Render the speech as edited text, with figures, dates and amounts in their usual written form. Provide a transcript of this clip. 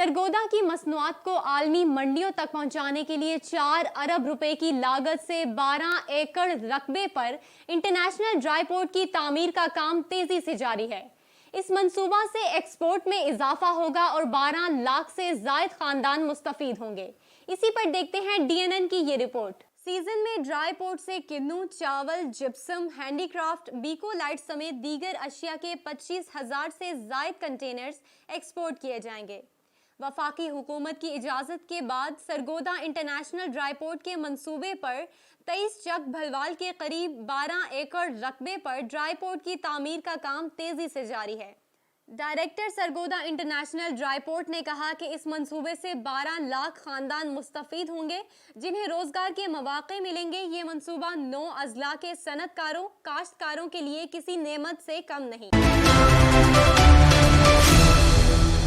सरगोदा की मसनूआत को आलमी मंडियों तक पहुंचाने के लिए 4 अरब रुपए की लागत से 12 एकड़ रकबे पर इंटरनेशनल ड्राई पोर्ट की तामीर का काम तेजी से जारी है। इस मंसूबा से एक्सपोर्ट में इजाफा होगा और 12 लाख से जायद खानदान मुस्तफीद होंगे। इसी पर देखते हैं DNN की ये रिपोर्ट। सीजन में ड्राई पोर्ट से किन्नू, चावल, जिप्सम, हैंडीक्राफ्ट, बीको लाइट समेत दीगर अशिया के 25,000 से जायद कंटेनर्स एक्सपोर्ट किए जाएंगे। वफाकी हुकूमत की इजाज़त के बाद सरगोदा इंटरनेशनल ड्राई पोर्ट के मंसूबे पर 23 चक भलवाल के करीब 12 एकड़ रकबे पर ड्राई पोर्ट की तामीर का काम तेजी से जारी है। Director Sargodha international dry port ने कहा कि इस मंसूबे से 12 लाख खानदान मुस्तफीद होंगे, जिन्हें रोजगार के मौके मिलेंगे। ये मंसूबा 9 अजला के सनतकारों, काश्तकारों के लिए किसी नेमत से कम नहीं।